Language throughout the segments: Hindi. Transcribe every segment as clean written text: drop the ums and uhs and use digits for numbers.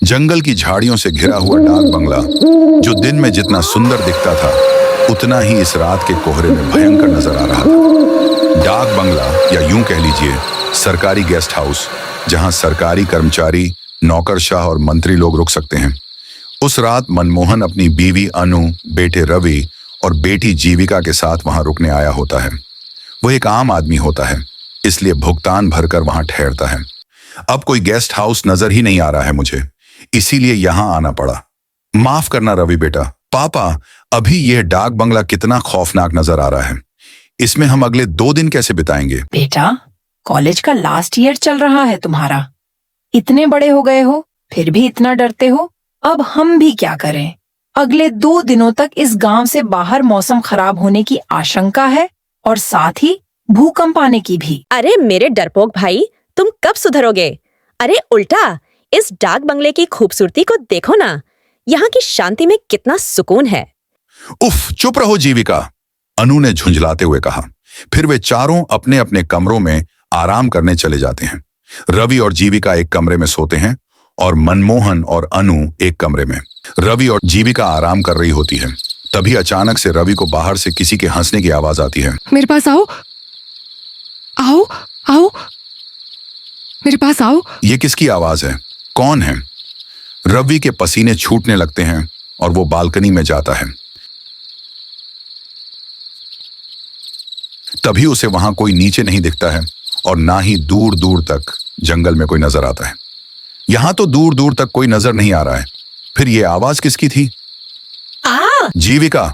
जंगल की झाड़ियों से घिरा हुआ डाक बंगला जो दिन में जितना सुंदर दिखता था उतना ही इस रात के कोहरे में भयंकर नजर आ रहा था। डाक बंगला, या यूं कह लीजिए सरकारी गेस्ट हाउस, जहां सरकारी कर्मचारी, नौकरशाह और मंत्री लोग रुक सकते हैं। उस रात मनमोहन अपनी बीवी अनु, बेटे रवि और बेटी जीविका के साथ वहां रुकने आया होता है। वो एक आम आदमी होता है, इसलिए भुगतान भरकर वहां ठहरता है। अब कोई गेस्ट हाउस नजर ही नहीं आ रहा है मुझे, इसीलिए यहां आना पड़ा। माफ करना रवि बेटा, पापा, अभी यह डाक बंगला कितना खौफनाक नजर आ रहा है। इसमें हम अगले 2 दिन कैसे बिताएंगे? बेटा, कॉलेज का लास्ट ईयर चल रहा है तुम्हारा। इतने बड़े हो गए हो, फिर भी इतना डरते हो। अब हम भी क्या करें? अगले 2 दिनों तक इस गांव से बाहर मौसम खराब होने की आशंका है और साथ ही भूकंप आने की भी। अरे मेरे डरपोक भाई, तुम कब सुधरोगे? अरे उल्टा, इस डाक बंगले की खूबसूरती को देखो ना। यहाँ की शांति में कितना सुकून है। उफ, चुप रहो जीविका, अनु ने झुंझलाते हुए कहा। फिर वे चारों अपने अपने कमरों में आराम करने चले जाते हैं। रवि और जीविका एक कमरे में सोते हैं और मनमोहन और अनु एक कमरे में। रवि और जीविका आराम कर रही होती है। तभी अचानक से रवि को बाहर से किसी के हंसने की आवाज आती है। मेरे पास आओ, आओ, आओ, मेरे पास आओ। ये किसकी आवाज है? कौन है? रवि के पसीने छूटने लगते हैं और वो बालकनी में जाता है। तभी उसे वहां कोई नीचे नहीं दिखता है और ना ही दूर दूर तक जंगल में कोई नजर आता है। यहां तो दूर दूर तक कोई नजर नहीं आ रहा है। फिर ये आवाज किसकी थी? जीविका,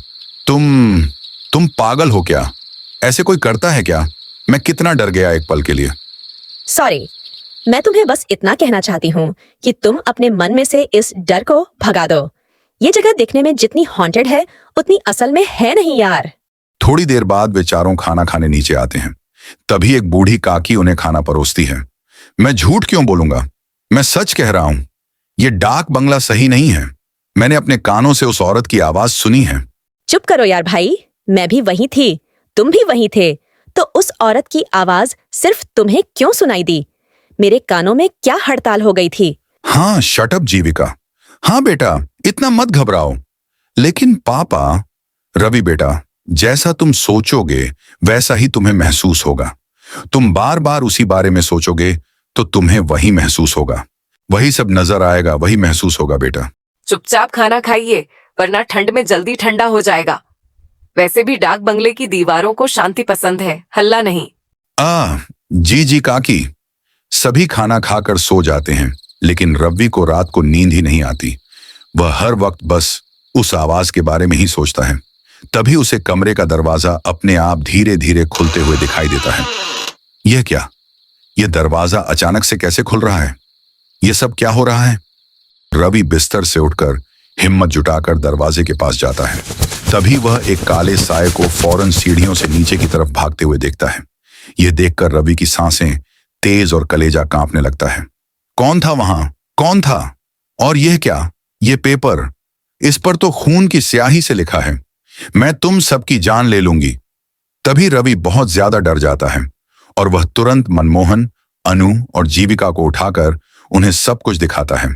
तुम पागल हो क्या? ऐसे कोई करता है क्या? मैं कितना डर गया एक पल के लिए। सॉरी, मैं तुम्हें बस इतना कहना चाहती हूँ कि तुम अपने मन में से इस डर को भगा दो। ये जगह दिखने में जितनी हॉन्टेड है उतनी असल में है नहीं यार। थोड़ी देर बाद वे चारों खाना खाने नीचे आते हैं। तभी एक बूढ़ी काकी उन्हें खाना परोसती है। मैं झूठ क्यों बोलूंगा, मैं सच कह रहा हूं। ये डाक बंगला सही नहीं है। मैंने अपने कानों से उस औरत की आवाज सुनी है। चुप करो यार भाई, मैं भी वहीं थी, तुम भी वहीं थे, तो उस औरत की आवाज सिर्फ तुम्हें क्यों सुनाई दी? मेरे कानों में क्या हड़ताल हो गई थी? हाँ, शट अप जीविका। हाँ बेटा, इतना मत घबराओ। लेकिन पापा, रवि बेटा, जैसा तुम सोचोगे वैसा ही तुम्हें महसूस होगा। तुम बार बार उसी बारे में सोचोगे तो तुम्हें वही महसूस होगा। वही सब नजर आएगा, वही महसूस होगा बेटा। चुपचाप खाना खाइए, वरना ठंड में जल्दी ठंडा हो जाएगा। वैसे भी डाक बंगले की दीवारों को शांति पसंद है, हल्ला नहीं। जी काकी। सभी खाना खाकर सो जाते हैं, लेकिन रवि को रात को नींद ही नहीं आती। वह हर वक्त बस उस आवाज के बारे में ही सोचता है। तभी उसे कमरे का दरवाजा अपने आप धीरे धीरे खुलते हुए दिखाई देता है। यह क्या? यह दरवाजा अचानक से कैसे खुल रहा है? यह सब क्या हो रहा है? रवि बिस्तर से उठकर हिम्मत जुटाकर दरवाजे के पास जाता है। तभी वह एक काले साए को फौरन सीढ़ियों से नीचे की तरफ भागते हुए देखता है। यह देखकर रवि की सांसें तेज और कलेजा कांपने लगता है। कौन था वहां? कौन था? और यह क्या? यह पेपर, इस पर तो खून की स्याही से लिखा है, मैं तुम सबकी जान ले लूंगी। तभी रवि बहुत ज्यादा डर जाता है और वह तुरंत मनमोहन, अनु और जीविका को उठाकर उन्हें सब कुछ दिखाता है।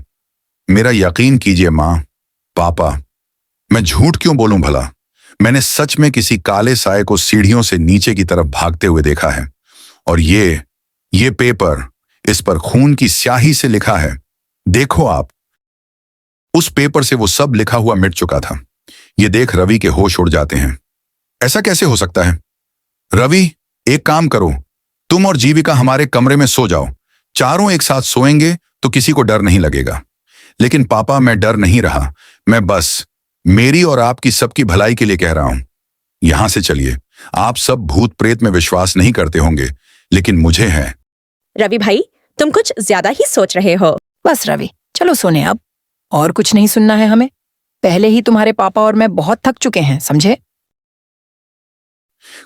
मेरा यकीन कीजिए माँ, पापा, मैं झूठ क्यों बोलूं भला? मैंने सच में किसी काले साए को सीढ़ियों से नीचे की तरफ भागते हुए देखा है। और ये पेपर, इस पर खून की स्याही से लिखा है। देखो आप, उस पेपर से वो सब लिखा हुआ मिट चुका था। ये देख रवि के होश उड़ जाते हैं। ऐसा कैसे हो सकता है? रवि, एक काम करो, तुम और जीविका हमारे कमरे में सो जाओ। चारों एक साथ सोएंगे तो किसी को डर नहीं लगेगा। लेकिन पापा, मैं डर नहीं रहा, मैं बस मेरी और आपकी सबकी भलाई के लिए कह रहा हूं। यहां से चलिए। आप सब भूत प्रेत में विश्वास नहीं करते होंगे, लेकिन मुझे है। रवि भाई, तुम कुछ ज्यादा ही सोच रहे हो। बस रवि, चलो सोने अब। और कुछ नहीं सुनना है हमें। पहले ही तुम्हारे पापा और मैं बहुत थक चुके हैं, समझे?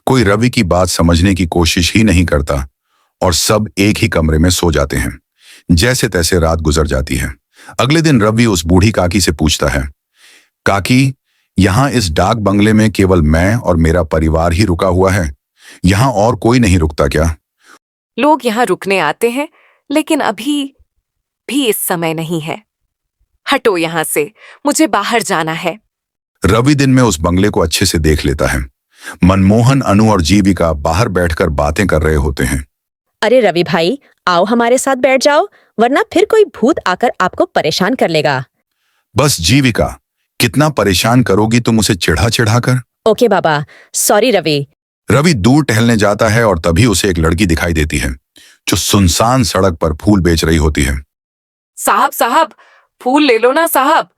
कोई रवि की बात समझने की कोशिश ही नहीं करता और सब एक ही कमरे में सो जाते हैं। जैसे तैसे रात गुजर जाती है। अगले दिन रवि उस बूढ़ी काकी से पूछता है, काकी, यहां इस डाक बंगले में केवल मैं और मेरा परिवार ही रुका हुआ है, यहां और कोई नहीं रुकता क्या? लोग यहाँ रुकने आते हैं, लेकिन अभी भी इस समय नहीं है। हटो यहाँ से, मुझे बाहर जाना है। रवि दिन में उस बंगले को अच्छे से देख लेता है। मनमोहन, अनु और जीविका बाहर बैठकर बातें कर रहे होते हैं। अरे रवि भाई, आओ हमारे साथ बैठ जाओ, वरना फिर कोई भूत आकर आपको परेशान कर लेगा। बस जीविका, कितना परेशान करोगी तुम उसे चिढ़ा चिढ़ा कर। ओके बाबा, सॉरी रवि। रवि दूर टहलने जाता है और तभी उसे एक लड़की दिखाई देती है जो सुनसान सड़क पर फूल बेच रही होती है। साहब साहब, फूल ले लो ना साहब।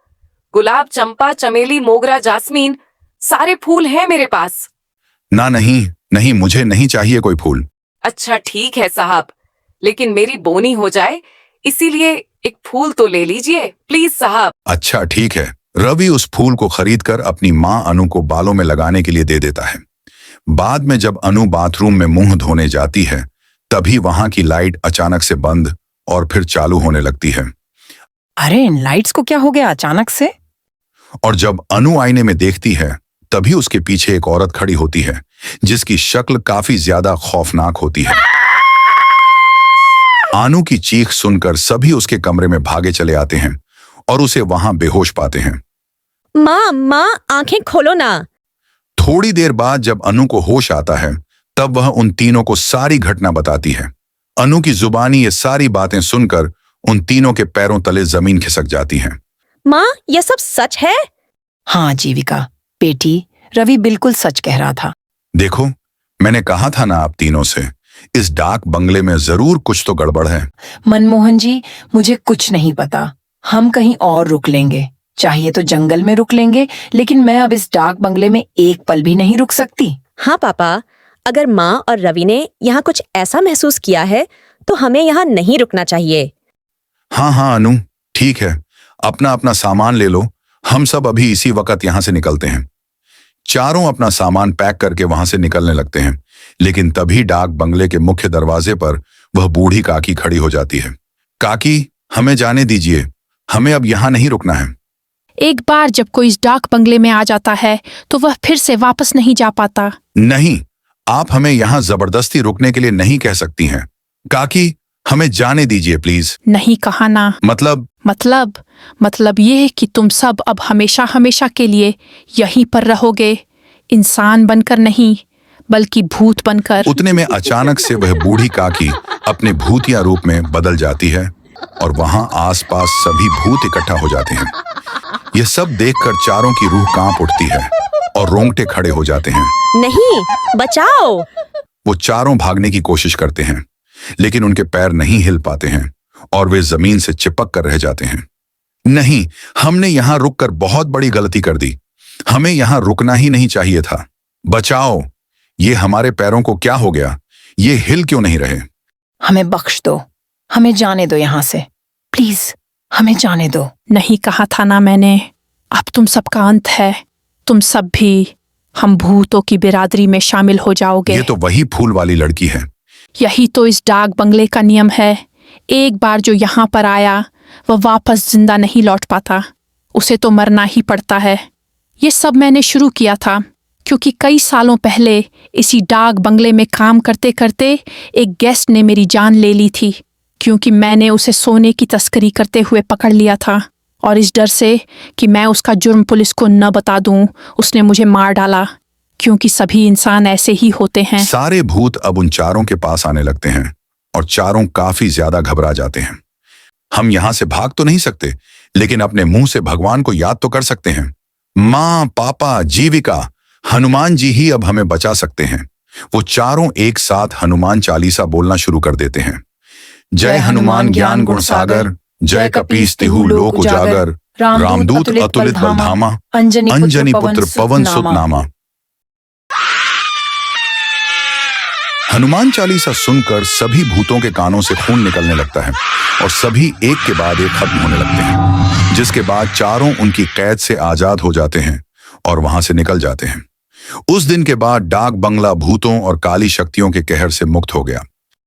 गुलाब, चंपा, चमेली, मोगरा, जास्मीन, सारे फूल हैं मेरे पास। ना, नहीं नहीं, मुझे नहीं चाहिए कोई फूल। अच्छा ठीक है साहब, लेकिन मेरी बोनी हो जाए इसीलिए एक फूल तो ले लीजिए प्लीज साहब। अच्छा ठीक है। रवि उस फूल को खरीदकर अपनी माँ अनु को बालों में लगाने के लिए दे देता है। बाद में जब अनु बाथरूम में मुंह धोने जाती है तभी वहां की लाइट अचानक से बंद और फिर चालू होने लगती है। अरे इन लाइट्स को क्या हो गया अचानक से? और जब अनु आईने में देखती है तभी उसके पीछे एक औरत खड़ी होती है जिसकी शक्ल काफी ज्यादा खौफनाक होती है। अनु की चीख सुनकर सभी उसके कमरे में भागे चले आते हैं और उसे वहां बेहोश पाते हैं। माँ आंखें खोलो ना। थोड़ी देर बाद जब अनु को होश आता है तब वह उन तीनों को सारी घटना बताती है। अनु की जुबानी ये सारी बातें सुनकर उन तीनों के पैरों तले जमीन खिसक जाती है। माँ, ये सब सच है? हाँ जीविका बेटी, रवि बिल्कुल सच कह रहा था। देखो, मैंने कहा था ना आप तीनों से, इस डाक बंगले में जरूर कुछ तो गड़बड़ है। मनमोहन जी, मुझे कुछ नहीं पता। हम कहीं और रुक लेंगे, चाहिए तो जंगल में रुक लेंगे, लेकिन मैं अब इस डाक बंगले में एक पल भी नहीं रुक सकती। हाँ पापा, अगर माँ और रवि ने यहाँ कुछ ऐसा महसूस किया है तो हमें यहाँ नहीं रुकना चाहिए। हाँ अनु, ठीक है, अपना अपना सामान ले लो, हम सब अभी इसी वक्त यहाँ से निकलते हैं। चारों अपना सामान पैक करके वहां से निकलने लगते हैं, लेकिन तभी डाक बंगले के मुख्य दरवाजे पर वह बूढ़ी काकी खड़ी हो जाती है। काकी, हमें जाने दीजिए, हमें अब यहाँ नहीं रुकना है। एक बार जब कोई इस डाक बंगले में आ जाता है तो वह फिर से वापस नहीं जा पाता। नहीं, आप हमें यहाँ जबरदस्ती रुकने के लिए नहीं कह सकती हैं। काकी, हमें जाने दीजिए प्लीज। नहीं कहा ना। मतलब ये कि तुम सब अब हमेशा हमेशा के लिए यहीं पर रहोगे, इंसान बनकर नहीं बल्कि भूत बनकर। उतने में अचानक से वह बूढ़ी काकी अपने भूतिया रूप में बदल जाती है और वहां आसपास सभी भूत इकट्ठा हो जाते हैं। यह सब देखकर चारों की रूह कांप उठती है और रोंगटे खड़े हो जाते हैं। नहीं, बचाओ। वो चारों भागने की कोशिश करते हैं, लेकिन उनके पैर नहीं हिल पाते हैं और वे जमीन से चिपक कर रह जाते हैं। नहीं, हमने यहां रुककर बहुत बड़ी गलती कर दी, हमें यहां रुकना ही नहीं चाहिए था। बचाओ, ये हमारे पैरों को क्या हो गया, ये हिल क्यों नहीं रहे? हमें बख्श दो, हमें जाने दो यहाँ से, प्लीज हमें जाने दो। नहीं कहा था ना मैंने, अब तुम सबका अंत है, तुम सब भी हम भूतों की बिरादरी में शामिल हो जाओगे। ये तो वही फूल वाली लड़की है। यही तो इस डाक बंगले का नियम है, एक बार जो यहाँ पर आया वह वापस जिंदा नहीं लौट पाता, उसे तो मरना ही पड़ता है। ये सब मैंने शुरू किया था क्योंकि कई सालों पहले इसी डाक बंगले में काम करते करते एक गेस्ट ने मेरी जान ले ली थी, क्योंकि मैंने उसे सोने की तस्करी करते हुए पकड़ लिया था और इस डर से कि मैं उसका जुर्म पुलिस को न बता दूं, उसने मुझे मार डाला, क्योंकि सभी इंसान ऐसे ही होते हैं। सारे भूत अब उन चारों के पास आने लगते हैं और चारों काफी ज्यादा घबरा जाते हैं। हम यहां से भाग तो नहीं सकते, लेकिन अपने मुंह से भगवान को याद तो कर सकते हैं। माँ, पापा, जीविका, हनुमान जी ही अब हमें बचा सकते हैं। वो चारों एक साथ हनुमान चालीसा बोलना शुरू कर देते हैं। जय हनुमान ज्ञान गुण सागर, जय कपीस तिहु लोक उजागर, रामदूत अतुलित बलधामा, अंजनी पुत्र पवन सुत नामा। हनुमान चालीसा सुनकर सभी भूतों के कानों से खून निकलने लगता है और सभी एक के बाद एक खत्म होने लगते हैं, जिसके बाद चारों उनकी कैद से आजाद हो जाते हैं और वहां से निकल जाते हैं। उस दिन के बाद डाक बंगला भूतों और काली शक्तियों के कहर से मुक्त हो गया।